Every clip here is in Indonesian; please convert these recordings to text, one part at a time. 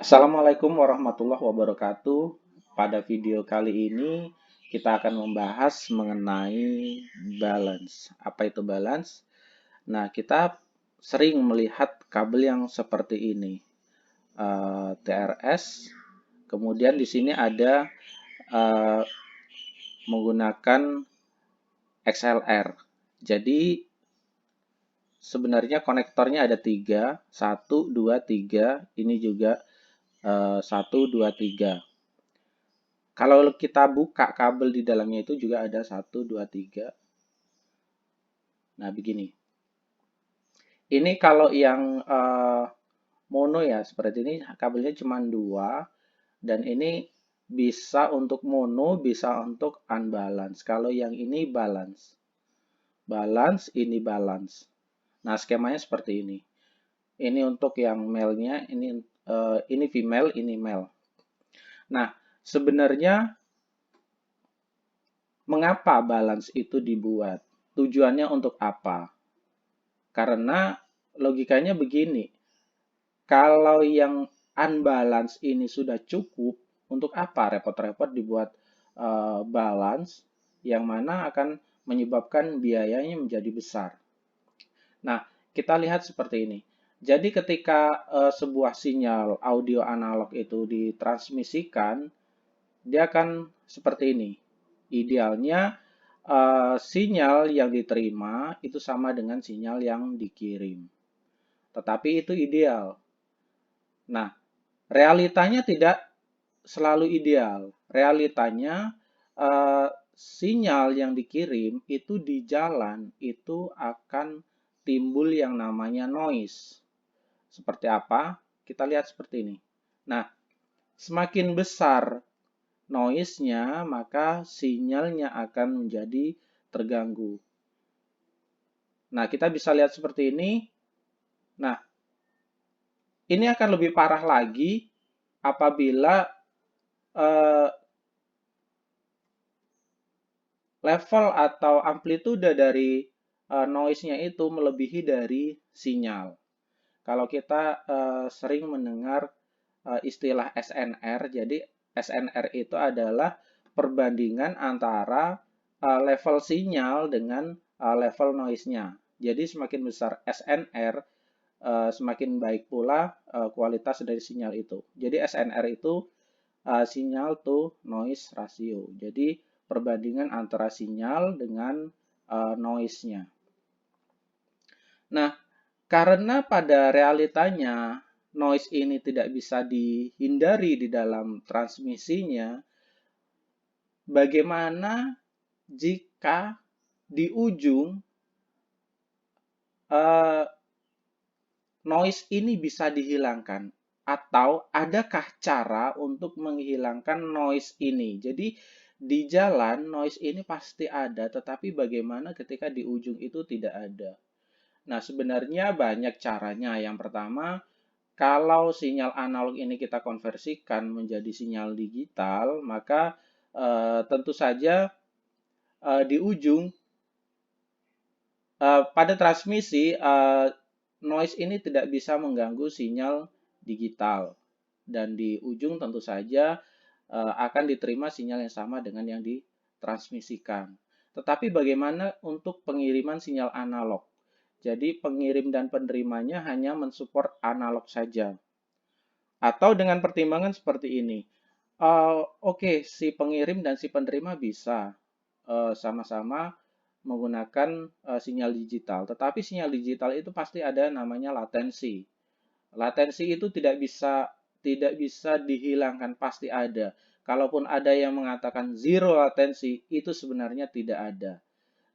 Assalamualaikum warahmatullahi wabarakatuh. Pada video kali ini kita akan membahas mengenai balance. Apa itu balance? Nah, kita sering melihat kabel yang seperti ini, TRS. Kemudian di sini ada eh, menggunakan XLR. Jadi sebenarnya konektornya ada tiga, satu, dua, tiga. Ini juga satu, dua, tiga. Kalau kita buka kabel di dalamnya itu juga ada satu, dua, tiga. Nah, begini. Ini kalau yang mono ya, seperti ini kabelnya cuma dua. Dan ini bisa untuk mono, bisa untuk unbalance. Kalau yang ini balance. Balance, ini balance. Nah, skemanya seperti ini. Ini untuk yang male-nya, ini female, ini male. Nah, sebenarnya mengapa balance itu dibuat? Tujuannya untuk apa? Karena logikanya begini, kalau yang unbalance ini sudah cukup, untuk apa repot-repot dibuat balance yang mana akan menyebabkan biayanya menjadi besar. Nah, kita lihat seperti ini. Jadi ketika sebuah sinyal audio analog itu ditransmisikan, dia akan seperti ini. Idealnya sinyal yang diterima itu sama dengan sinyal yang dikirim. Tetapi itu ideal. Nah, realitanya tidak selalu ideal. Realitanya sinyal yang dikirim itu di jalan itu akan timbul yang namanya noise. Seperti apa? Kita lihat seperti ini. Nah, semakin besar noise-nya, maka sinyalnya akan menjadi terganggu. Nah, kita bisa lihat seperti ini. Nah, ini akan lebih parah lagi apabila eh, level atau amplitude dari noise-nya itu melebihi dari sinyal. Kalau kita sering mendengar istilah SNR, jadi SNR itu adalah perbandingan antara level sinyal dengan level noise-nya. Jadi semakin besar SNR, semakin baik pula kualitas dari sinyal itu. Jadi SNR itu sinyal to noise ratio. Jadi perbandingan antara sinyal dengan noise-nya. Nah, karena pada realitanya noise ini tidak bisa dihindari di dalam transmisinya, bagaimana jika di ujung eh, noise ini bisa dihilangkan? Atau adakah cara untuk menghilangkan noise ini? Jadi di jalan noise ini pasti ada, tetapi bagaimana ketika di ujung itu tidak ada? Nah, sebenarnya banyak caranya. Yang pertama, kalau sinyal analog ini kita konversikan menjadi sinyal digital, maka tentu saja di ujung pada transmisi noise ini tidak bisa mengganggu sinyal digital dan di ujung tentu saja akan diterima sinyal yang sama dengan yang ditransmisikan. Tetapi bagaimana untuk pengiriman sinyal analog? Jadi pengirim dan penerimanya hanya mensupport analog saja. Atau dengan pertimbangan seperti ini. Oke, si pengirim dan si penerima bisa sama-sama menggunakan sinyal digital. Tetapi sinyal digital itu pasti ada namanya latensi. Latensi itu tidak bisa dihilangkan, pasti ada. Kalaupun ada yang mengatakan zero latensi, itu sebenarnya tidak ada.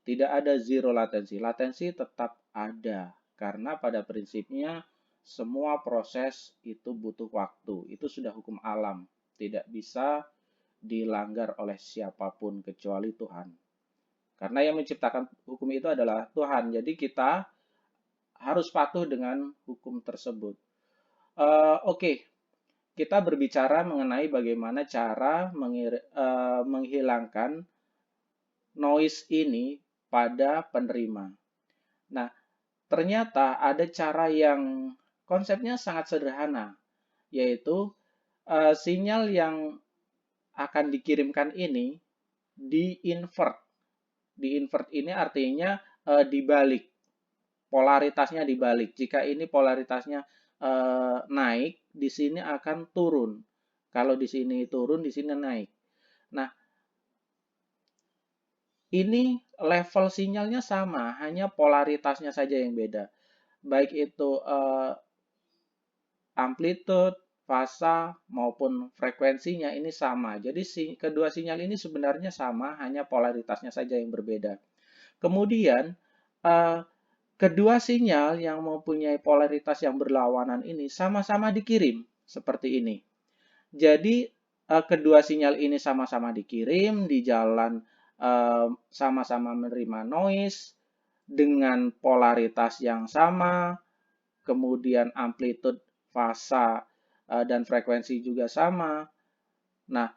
Tidak ada zero latensi. Latensi tetap ada karena pada prinsipnya semua proses itu butuh waktu. Itu sudah hukum alam. Tidak bisa dilanggar oleh siapapun kecuali Tuhan. Karena yang menciptakan hukum itu adalah Tuhan. Jadi kita harus patuh dengan hukum tersebut. Oke, kita berbicara mengenai bagaimana cara menghilangkan noise ini pada penerima. Nah, ternyata ada cara yang konsepnya sangat sederhana, yaitu sinyal yang akan dikirimkan ini di-invert. Di-invert ini artinya dibalik, polaritasnya dibalik. Jika ini polaritasnya naik, di sini akan turun. Kalau di sini turun, di sini naik. Nah, ini level sinyalnya sama, hanya polaritasnya saja yang beda. Baik itu amplitude, fasa, maupun frekuensinya ini sama. Jadi kedua sinyal ini sebenarnya sama, hanya polaritasnya saja yang berbeda. Kemudian, eh, kedua sinyal yang mempunyai polaritas yang berlawanan ini sama-sama dikirim, seperti ini. Jadi, kedua sinyal ini sama-sama dikirim di jalan sama-sama menerima noise dengan polaritas yang sama, kemudian amplitude, fasa, dan frekuensi juga sama. Nah,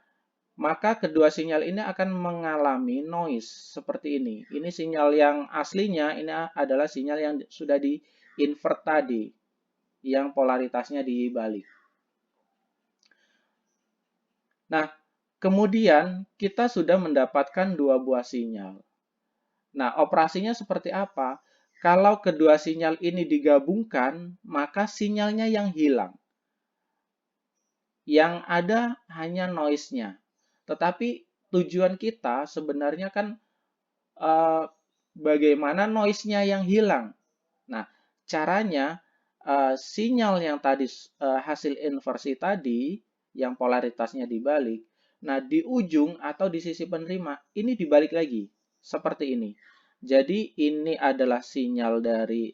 maka kedua sinyal ini akan mengalami noise seperti ini. Ini sinyal yang aslinya, ini adalah sinyal yang sudah di-invert tadi, yang polaritasnya dibalik. Nah, kemudian kita sudah mendapatkan dua buah sinyal. Nah, operasinya seperti apa? Kalau kedua sinyal ini digabungkan, maka sinyalnya yang hilang. Yang ada hanya noise-nya. Tetapi tujuan kita sebenarnya kan bagaimana noise-nya yang hilang. Nah, caranya sinyal yang tadi hasil inversi tadi, yang polaritasnya dibalik, nah di ujung atau di sisi penerima, ini dibalik lagi, seperti ini. Jadi ini adalah sinyal dari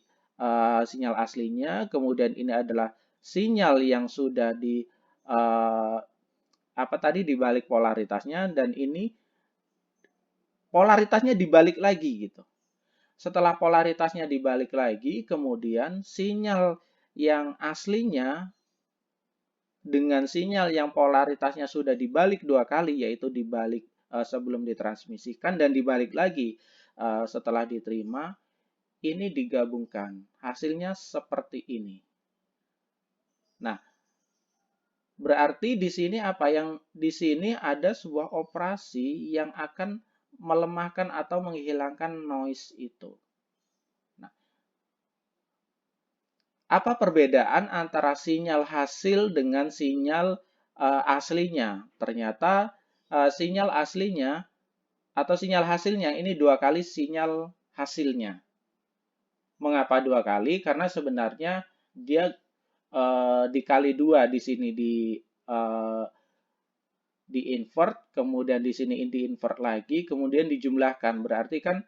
sinyal aslinya, kemudian ini adalah sinyal yang sudah di apa tadi dibalik polaritasnya, dan ini polaritasnya dibalik lagi gitu. Setelah polaritasnya dibalik lagi, kemudian sinyal yang aslinya dengan sinyal yang polaritasnya sudah dibalik dua kali, yaitu dibalik sebelum ditransmisikan dan dibalik lagi setelah diterima, ini digabungkan. Hasilnya seperti ini. Nah, berarti di sini apa? Yang di sini ada sebuah operasi yang akan melemahkan atau menghilangkan noise itu. Nah, apa perbedaan antara sinyal hasil dengan sinyal aslinya? Ternyata sinyal aslinya atau sinyal hasilnya ini dua kali sinyal hasilnya. Mengapa dua kali? Karena sebenarnya dia dikali dua di sini uh, di invert, kemudian di sini di invert lagi, kemudian dijumlahkan. Berarti kan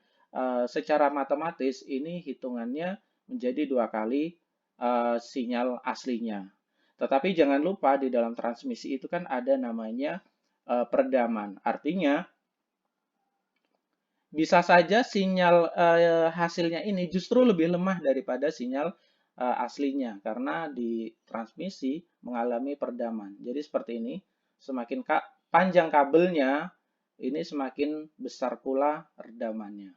secara matematis ini hitungannya menjadi dua kali sinyal aslinya. Tetapi jangan lupa di dalam transmisi itu kan ada namanya peredaman. Artinya bisa saja sinyal hasilnya ini justru lebih lemah daripada sinyal aslinya karena di transmisi mengalami peredaman. Jadi seperti ini, semakin panjang kabelnya, ini semakin besar pula redamannya.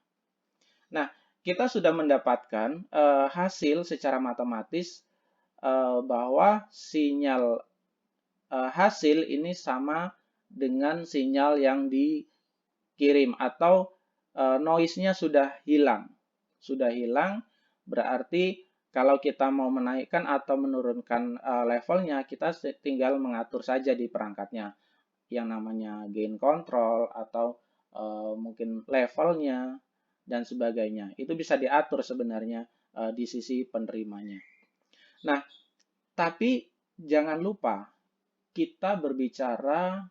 Nah, kita sudah mendapatkan hasil secara matematis bahwa sinyal hasil ini sama dengan sinyal yang dikirim atau noise-nya sudah hilang. Sudah hilang, berarti kalau kita mau menaikkan atau menurunkan levelnya, kita tinggal mengatur saja di perangkatnya. Yang namanya gain control atau mungkin levelnya dan sebagainya. Itu bisa diatur sebenarnya di sisi penerimanya. Nah, tapi jangan lupa kita berbicara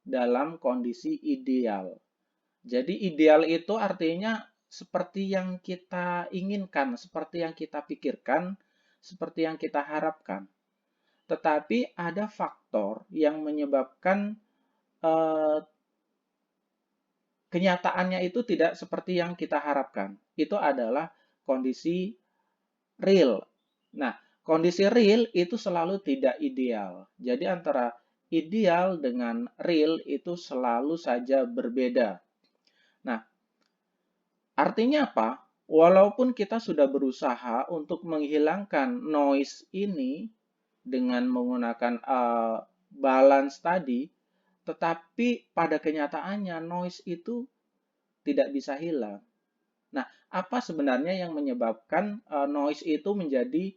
dalam kondisi ideal. Jadi ideal itu artinya seperti yang kita inginkan, seperti yang kita pikirkan, seperti yang kita harapkan. Tetapi ada faktor yang menyebabkan kenyataannya itu tidak seperti yang kita harapkan. Itu adalah kondisi real. Nah, kondisi real itu selalu tidak ideal. Jadi antara ideal dengan real itu selalu saja berbeda. Nah, artinya apa? Walaupun kita sudah berusaha untuk menghilangkan noise ini, dengan menggunakan balance tadi, tetapi pada kenyataannya noise itu tidak bisa hilang. Nah, apa sebenarnya yang menyebabkan noise itu menjadi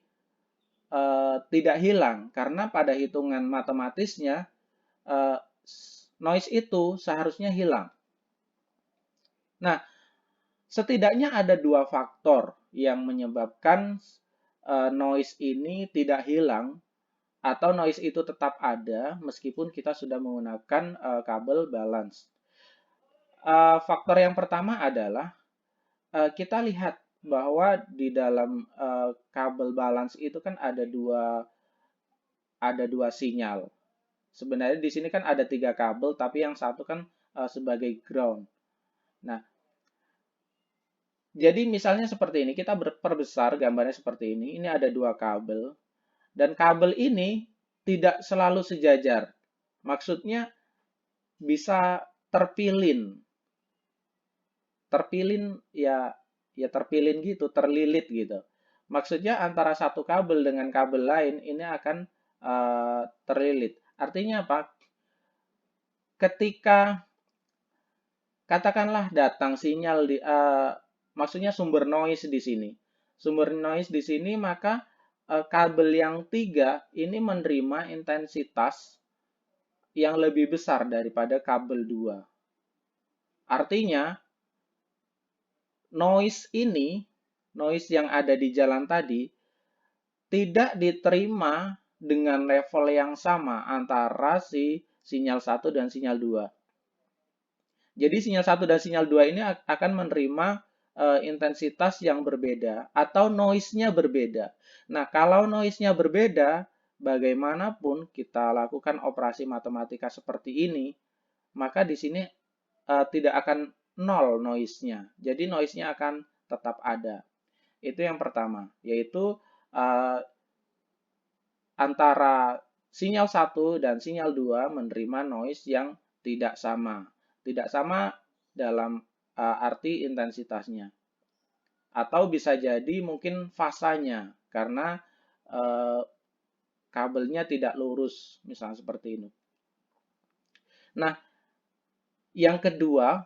tidak hilang? Karena pada hitungan matematisnya uh, noise itu seharusnya hilang. Nah, setidaknya ada dua faktor yang menyebabkan noise ini tidak hilang atau noise itu tetap ada meskipun kita sudah menggunakan kabel balance. Faktor yang pertama adalah kita lihat bahwa di dalam kabel balance itu kan ada dua sinyal. Sebenarnya di sini kan ada 3 kabel, tapi yang satu kan sebagai ground. Nah, jadi misalnya seperti ini, kita perbesar gambarnya seperti ini. Ini ada 2 kabel, dan kabel ini tidak selalu sejajar. Maksudnya bisa terpilin, terpilin ya terpilin gitu, terlilit gitu. Maksudnya antara satu kabel dengan kabel lain ini akan terlilit. Artinya apa? Ketika katakanlah datang sinyal maksudnya sumber noise di sini. Sumber noise di sini maka kabel yang 3 ini menerima intensitas yang lebih besar daripada kabel 2. Artinya noise yang ada di jalan tadi tidak diterima dengan level yang sama antara si sinyal 1 dan sinyal 2. Jadi sinyal 1 dan sinyal 2 ini akan menerima intensitas yang berbeda atau noise-nya berbeda. Nah, kalau noise-nya berbeda, bagaimanapun kita lakukan operasi matematika seperti ini, maka di sini tidak akan nol noise-nya. Jadi noise-nya akan tetap ada. Itu yang pertama, yaitu antara sinyal 1 dan sinyal 2 menerima noise yang tidak sama. Tidak sama dalam arti intensitasnya. Atau bisa jadi mungkin fasanya, karena kabelnya tidak lurus, misalnya seperti ini. Nah, yang kedua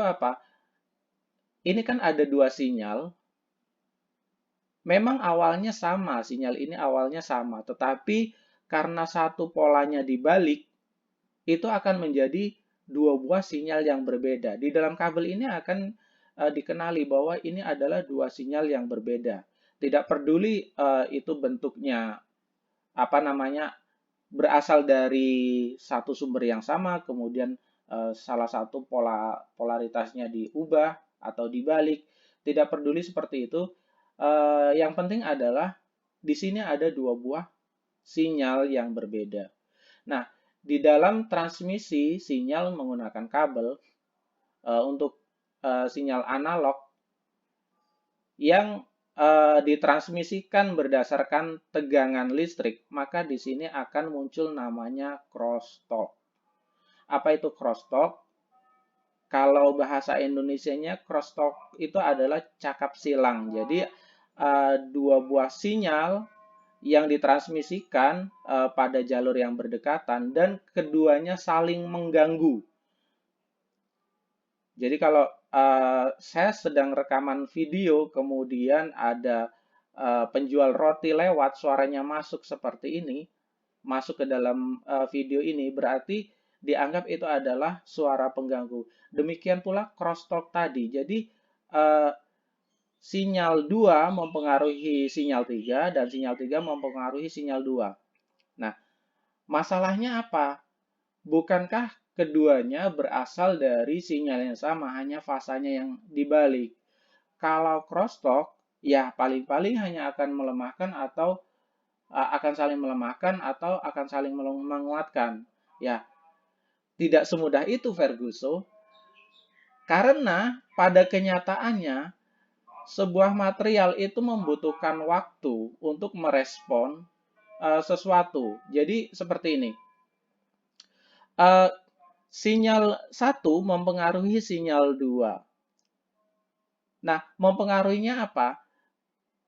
apa? Ini kan ada 2 sinyal. Memang awalnya sama, sinyal ini awalnya sama, tetapi karena satu polanya dibalik, itu akan menjadi 2 buah sinyal yang berbeda. Di dalam kabel ini akan dikenali bahwa ini adalah 2 sinyal yang berbeda. Tidak peduli itu bentuknya apa namanya berasal dari satu sumber yang sama, kemudian salah satu polaritasnya diubah atau dibalik. Tidak peduli seperti itu. Yang penting adalah di sini ada 2 buah sinyal yang berbeda. Nah, di dalam transmisi sinyal menggunakan kabel untuk sinyal analog yang ditransmisikan berdasarkan tegangan listrik, maka di sini akan muncul namanya crosstalk. Apa itu crosstalk? Kalau bahasa Indonesianya crosstalk itu adalah cakap silang. Jadi 2 buah sinyal yang ditransmisikan pada jalur yang berdekatan dan keduanya saling mengganggu. Jadi kalau saya sedang rekaman video, kemudian ada penjual roti lewat, suaranya masuk seperti ini, masuk ke dalam video ini, berarti dianggap itu adalah suara pengganggu. Demikian pula crosstalk tadi. Jadi sinyal 2 mempengaruhi sinyal 3 dan sinyal 3 mempengaruhi sinyal 2. Nah, masalahnya apa? Bukankah keduanya berasal dari sinyal yang sama, hanya fasanya yang dibalik? Kalau crosstalk, ya paling-paling hanya akan melemahkan atau akan saling melemahkan atau akan saling menguatkan. Ya, tidak semudah itu Ferguson, karena pada kenyataannya sebuah material itu membutuhkan waktu untuk merespon sesuatu. Jadi seperti ini. Sinyal 1 mempengaruhi sinyal 2. Nah, mempengaruhinya apa?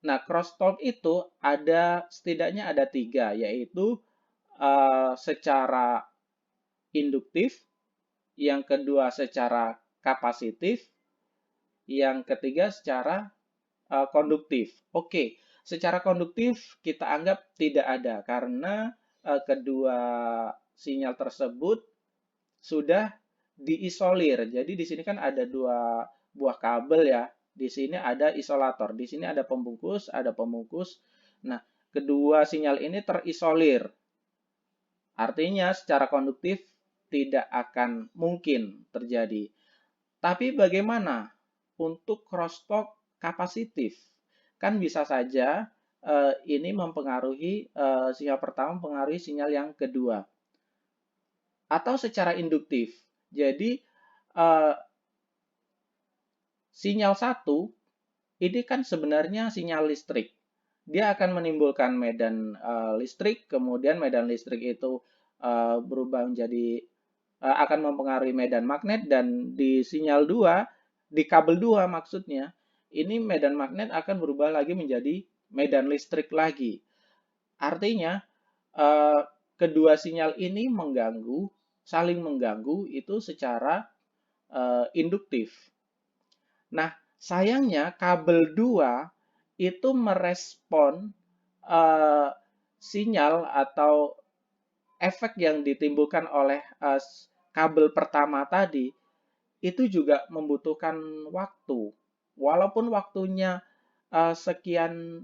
Nah, crosstalk itu setidaknya ada tiga, yaitu secara induktif, yang kedua secara kapasitif, yang ketiga secara konduktif. Oke, secara konduktif kita anggap tidak ada karena kedua sinyal tersebut sudah diisolir. Jadi di sini kan ada dua buah kabel ya. Di sini ada isolator, di sini ada pembungkus, ada pemungkus. Nah, kedua sinyal ini terisolir. Artinya secara konduktif tidak akan mungkin terjadi. Tapi bagaimana untuk crosstalk kapasitif? Kan bisa saja ini mempengaruhi sinyal pertama mempengaruhi sinyal yang kedua. Atau secara induktif. Jadi eh, sinyal satu ini kan sebenarnya sinyal listrik. Dia akan menimbulkan medan listrik, kemudian medan listrik itu berubah menjadi akan mempengaruhi medan magnet dan di sinyal 2, di kabel 2 maksudnya, ini medan magnet akan berubah lagi menjadi medan listrik lagi. Artinya eh, kedua sinyal ini saling mengganggu itu secara induktif. Nah, sayangnya kabel 2 itu merespon uh, sinyal atau efek yang ditimbulkan oleh kabel pertama tadi itu juga membutuhkan waktu. Walaupun waktunya sekian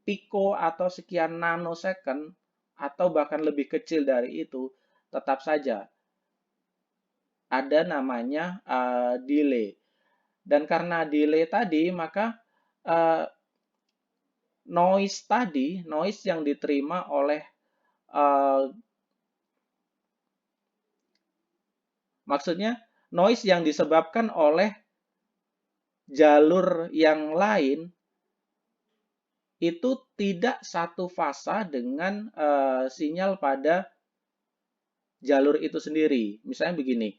piko atau sekian nanosecond atau bahkan lebih kecil dari itu, tetap saja ada namanya delay. Dan karena delay tadi, maka uh, noise yang diterima oleh uh, maksudnya noise yang disebabkan oleh jalur yang lain itu tidak satu fasa dengan sinyal pada jalur itu sendiri. Misalnya begini,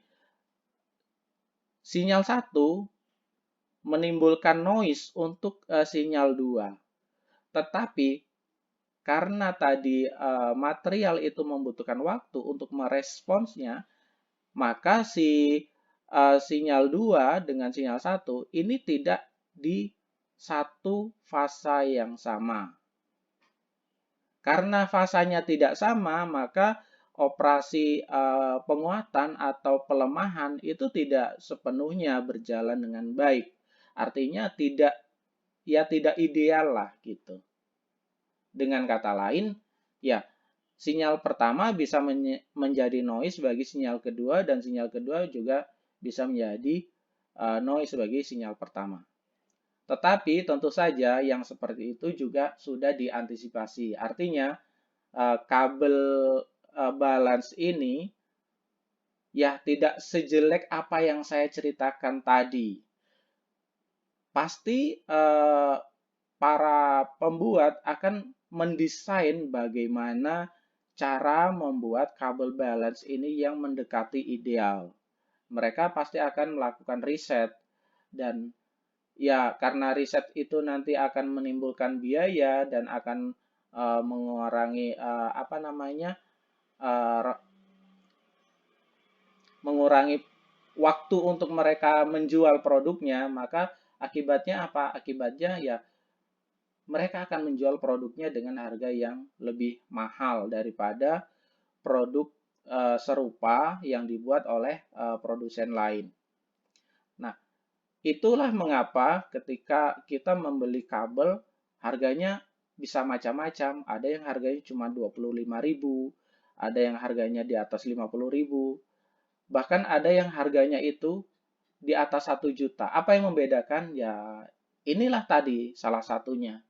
sinyal 1 menimbulkan noise untuk sinyal 2. Tetapi karena tadi material itu membutuhkan waktu untuk meresponsnya, maka si sinyal 2 dengan sinyal 1 ini tidak di satu fasa yang sama. Karena fasanya tidak sama, maka operasi penguatan atau pelemahan itu tidak sepenuhnya berjalan dengan baik. Artinya tidak ideal lah gitu. Dengan kata lain, ya sinyal pertama bisa menjadi noise bagi sinyal kedua dan sinyal kedua juga bisa menjadi noise bagi sinyal pertama. Tetapi tentu saja yang seperti itu juga sudah diantisipasi. Artinya kabel balance ini ya tidak sejelek apa yang saya ceritakan tadi. Pasti para pembuat akan mendesain bagaimana cara membuat kabel balance ini yang mendekati ideal. Mereka pasti akan melakukan riset dan ya karena riset itu nanti akan menimbulkan biaya dan akan mengurangi apa namanya uh, mengurangi waktu untuk mereka menjual produknya, maka akibatnya apa? Akibatnya ya mereka akan menjual produknya dengan harga yang lebih mahal daripada produk serupa yang dibuat oleh produsen lain. Nah, itulah mengapa ketika kita membeli kabel harganya bisa macam-macam. Ada yang harganya cuma 25.000, ada yang harganya di atas 50.000, bahkan ada yang harganya itu di atas 1 juta. Apa yang membedakan? Ya, inilah tadi salah satunya.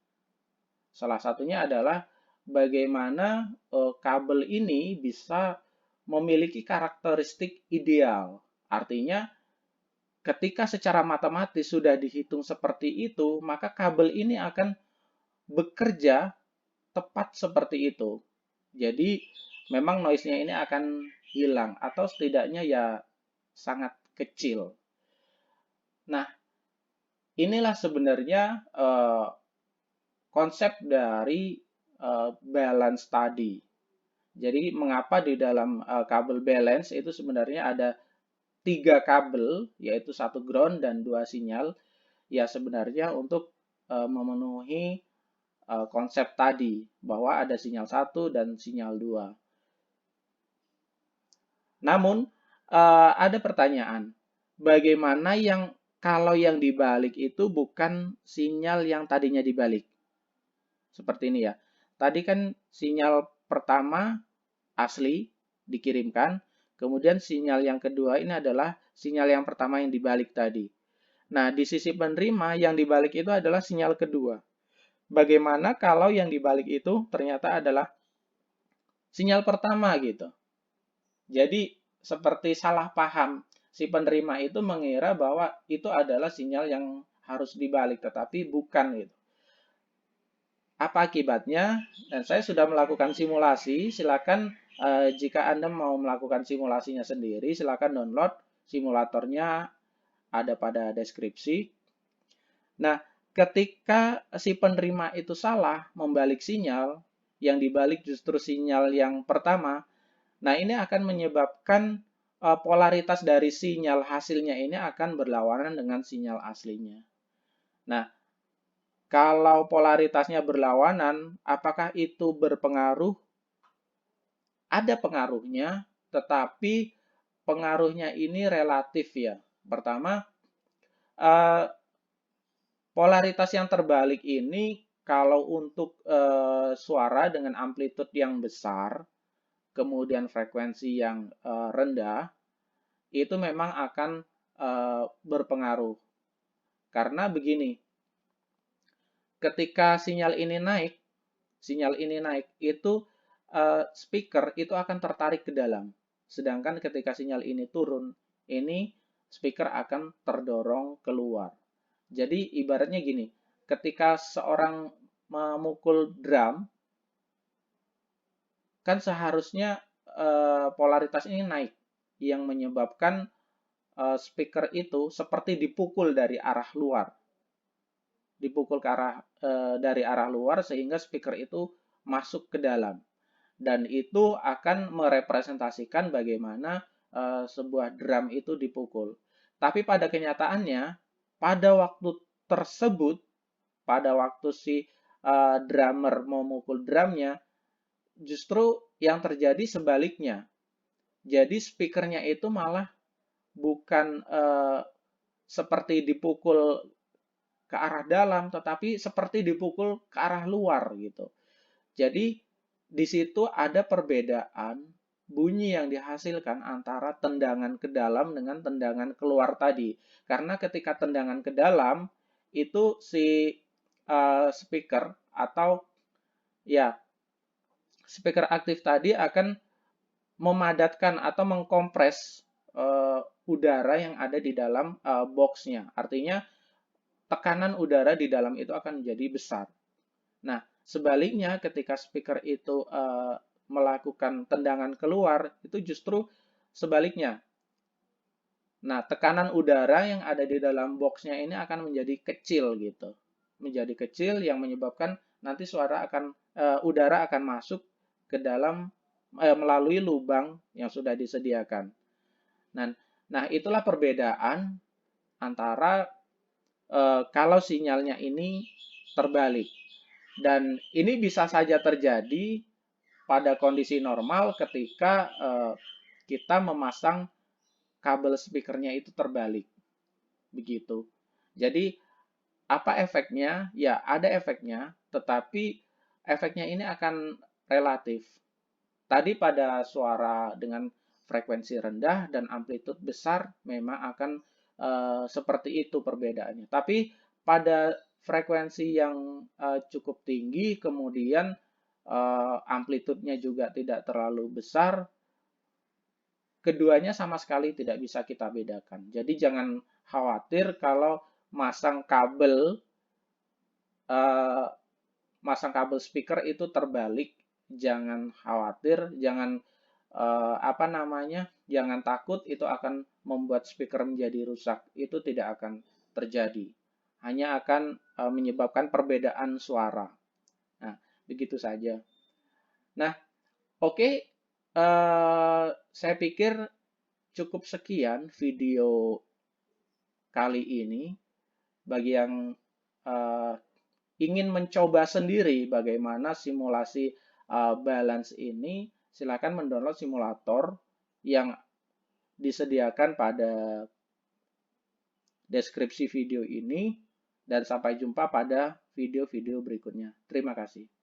Salah satunya adalah bagaimana kabel ini bisa memiliki karakteristik ideal. Artinya, ketika secara matematis sudah dihitung seperti itu, maka kabel ini akan bekerja tepat seperti itu. Jadi, memang noise-nya ini akan hilang atau setidaknya ya sangat kecil. Nah, inilah sebenarnya konsep dari balance tadi. Jadi mengapa di dalam kabel balance itu sebenarnya ada 3 kabel, yaitu satu ground dan 2 sinyal, ya sebenarnya untuk memenuhi konsep tadi, bahwa ada sinyal 1 dan sinyal 2. Namun, ada pertanyaan, bagaimana kalau yang dibalik itu bukan sinyal yang tadinya dibalik? Seperti ini ya. Tadi kan sinyal pertama asli dikirimkan, kemudian sinyal yang kedua ini adalah sinyal yang pertama yang dibalik tadi. Nah, di sisi penerima yang dibalik itu adalah sinyal kedua. Bagaimana kalau yang dibalik itu ternyata adalah sinyal pertama gitu. Jadi seperti salah paham. Si penerima itu mengira bahwa itu adalah sinyal yang harus dibalik, tetapi bukan gitu. Apa akibatnya? Dan saya sudah melakukan simulasi. Silakan jika Anda mau melakukan simulasinya sendiri, silakan download simulatornya, ada pada deskripsi. Nah, ketika si penerima itu salah membalik sinyal, yang dibalik justru sinyal yang pertama, nah ini akan menyebabkan polaritas dari sinyal hasilnya ini akan berlawanan dengan sinyal aslinya. Nah, kalau polaritasnya berlawanan, apakah itu berpengaruh? Ada pengaruhnya, tetapi pengaruhnya ini relatif ya. Pertama, eh, polaritas yang terbalik ini kalau untuk suara dengan amplitude yang besar, kemudian frekuensi yang rendah, itu memang akan berpengaruh. Karena begini, ketika sinyal ini naik itu speaker itu akan tertarik ke dalam. Sedangkan ketika sinyal ini turun, ini speaker akan terdorong keluar. Jadi ibaratnya gini, ketika seorang memukul drum, kan seharusnya polaritas ini naik, yang menyebabkan speaker itu seperti dipukul dari arah luar. Dipukul dari arah luar sehingga speaker itu masuk ke dalam. Dan itu akan merepresentasikan bagaimana sebuah drum itu dipukul. Tapi pada kenyataannya, pada waktu tersebut, pada waktu si drummer memukul drumnya, justru yang terjadi sebaliknya. Jadi speakernya itu malah bukan seperti dipukul ke arah dalam, tetapi seperti dipukul ke arah luar gitu. Jadi di situ ada perbedaan bunyi yang dihasilkan antara tendangan ke dalam dengan tendangan keluar tadi. Karena ketika tendangan ke dalam itu si speaker atau ya speaker aktif tadi akan memadatkan atau mengkompres udara yang ada di dalam boxnya. Artinya tekanan udara di dalam itu akan menjadi besar. Nah, sebaliknya ketika speaker itu melakukan tendangan keluar, itu justru sebaliknya. Nah, tekanan udara yang ada di dalam boxnya ini akan menjadi kecil gitu. Menjadi kecil yang menyebabkan nanti udara akan masuk ke dalam melalui lubang yang sudah disediakan. Nah, itulah perbedaan antara kalau sinyalnya ini terbalik. Dan ini bisa saja terjadi pada kondisi normal ketika kita memasang kabel speakernya itu terbalik. Begitu. Jadi, apa efeknya? Ya, ada efeknya, tetapi efeknya ini akan relatif. Tadi pada suara dengan frekuensi rendah dan amplitude besar memang akan seperti itu perbedaannya. Tapi pada frekuensi yang cukup tinggi, kemudian amplitudenya juga tidak terlalu besar, keduanya sama sekali tidak bisa kita bedakan. Jadi jangan khawatir kalau masang kabel eh, masang kabel speaker itu terbalik. Jangan khawatir, jangan jangan takut itu akan membuat speaker menjadi rusak. Itu tidak akan terjadi. Hanya akan menyebabkan perbedaan suara. Nah, begitu saja. Nah, oke, saya pikir cukup sekian video kali ini. Bagi yang eh, ingin mencoba sendiri bagaimana simulasi balance ini, silakan mendownload simulator yang disediakan pada deskripsi video ini, dan sampai jumpa pada video-video berikutnya. Terima kasih.